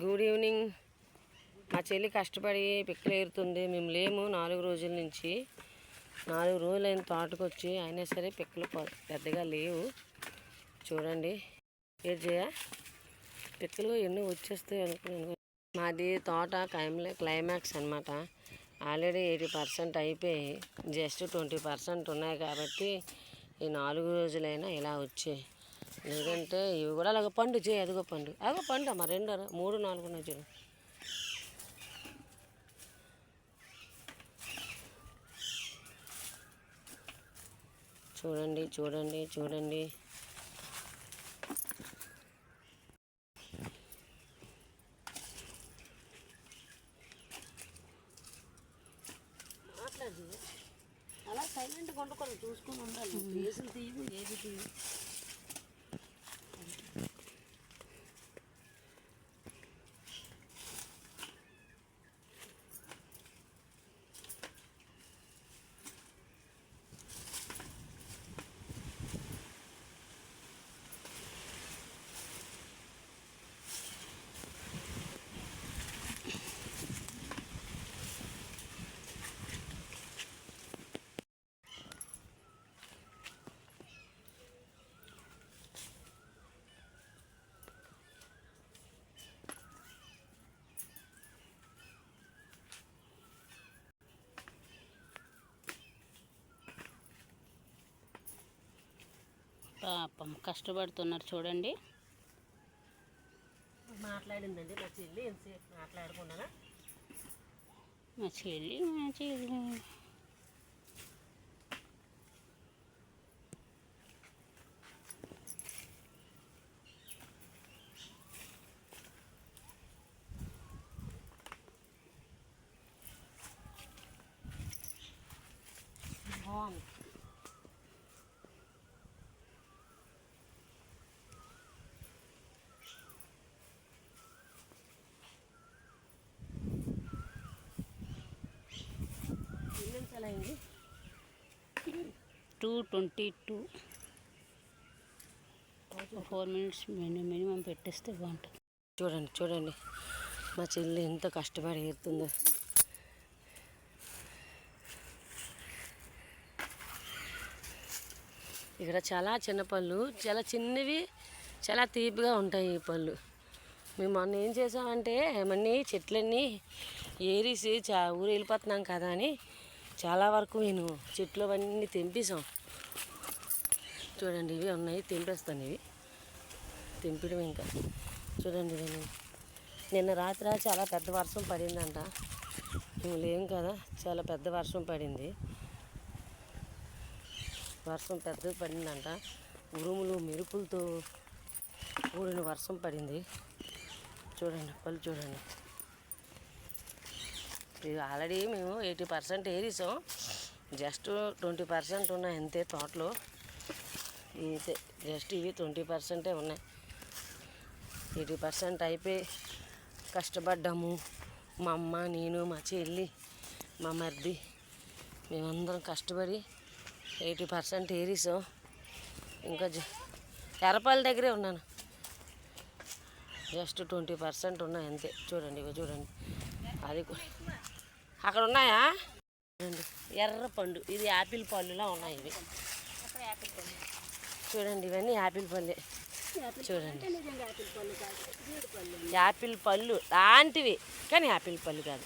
Good evening. మా చెల్లి కష్టపడి పిక్కలు ఏరుతుంది. మేము లేము 4 రోజుల నుంచి. 4 రోజులైన తోటకు వచ్చి అయినా సరే పిక్కలు పెద్దగా లేవు. చూడండి ఏర్జయ పిక్కలు ఎన్నో వచ్చేస్తాయి అనుకున్నాను. మాది తోట క్లైమాక్స్ అనమాట. ఆల్రెడీ 80% అయిపోయి జస్ట్ 20% ఉన్నాయి కాబట్టి ఈ 4 రోజులైనా ఇలా వచ్చాయి. ఎందుకంటే ఇవి కూడా అలాగ పండు చేయి. అదిగో పండు అమ్మ 2 3 4 ఉన్నాయి చూడు. చూడండి చూడండి చూడండి. మాట్లాడి అలా సైలెంట్గా వండుకొని చూసుకుని ఉండాలి. ఏసులు తీయవు ఏది తీయవు. పాపం కష్టపడుతున్నారు చూడండి. మాట్లాడిందండి మా చెల్లి. ఎంతసేపు మాట్లాడుకున్నానా? మా చెల్లి బాగుంది. అయింది 2:22. 4 minutes మినిమం పెట్టేస్తే బాగుంటుంది. చూడండి చూడండి మా చెల్లి ఎంత కష్టపడి ఏరుతుందో. ఇక్కడ చాలా చిన్న పళ్ళు, చాలా చిన్నవి, చాలా తీపిగా ఉంటాయి ఈ పళ్ళు. మేము మొన్న ఏం చేసామంటే మన్నీ చెట్లన్నీ ఏరిసి ఊరు వెళ్ళిపోతున్నాం కదా అని చాలా వరకు నేను చెట్లు అవన్నీ తెంపేసాం. చూడండి ఇవి ఉన్నాయి, తెంపేస్తాను. ఇవి తెంపడం ఇంకా చూడండి. నిన్న రాత్రి చాలా పెద్ద వర్షం పడిందంట. మేము లేం కదా, చాలా పెద్ద వర్షం పడింది. వర్షం పెద్దది పడిందంట. ఉరుములు మెరుపులతో కూడిన వర్షం పడింది. చూడండి పళ్ళు చూడండి. ఇది ఆల్రెడీ మేము 80% ఏరిసాం. జస్ట్ 20% ఉన్నాయి అంతే తోటలో. ఇంతే జస్ట్ ఇవి 20% ఉన్నాయి. 80% అయిపోయి కష్టపడ్డాము. మా అమ్మ, నేను, మా చెల్లి, మా మరిది మేమందరం కష్టపడి 80% ఏరిసాం. ఇంకా ఎర్రపల్లి దగ్గరే ఉన్నాను. జస్ట్ 20% ఉన్నాయి అంతే. చూడండి ఇవి చూడండి. అది అక్కడ ఉన్నాయా చూడండి. ఎర్ర పండు, ఇది యాపిల్ పళ్ళులా ఉన్నాయి ఇవి. చూడండి ఇవన్నీ యాపిల్ పళ్ళే. చూడండి యాపిల్ పళ్ళు లాంటివి కానీ యాపిల్ పళ్ళు కాదు.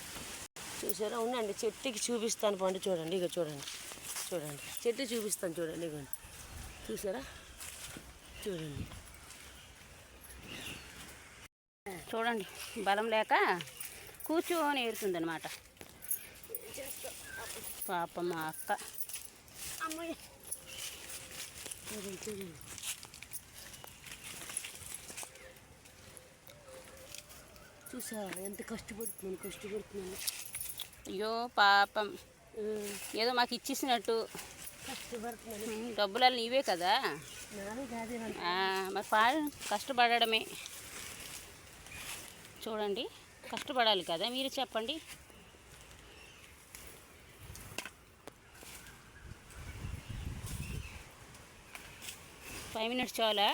చూసారా? ఉండండి చెట్టుకి చూపిస్తాను పండు. చూడండి ఇక చూడండి చూడండి చెట్టు చూపిస్తాను. చూడండి ఇక చూసారా? చూడండి చూడండి బలం లేక కూర్చొని ఏరుతుందనమాట పాప మా అక్క. చూసారా ఎంత కష్టపడుతున్నాను. అయ్యో పాపం, ఏదో మాకు ఇచ్చేసినట్టు కష్టపడుతున్నాను. డబ్బులు నీవే కదా మరి కష్టపడమే. చూడండి కష్టపడాలి కదా, మీరు చెప్పండి. ఫైవ్ మినిట్స్ చాలా.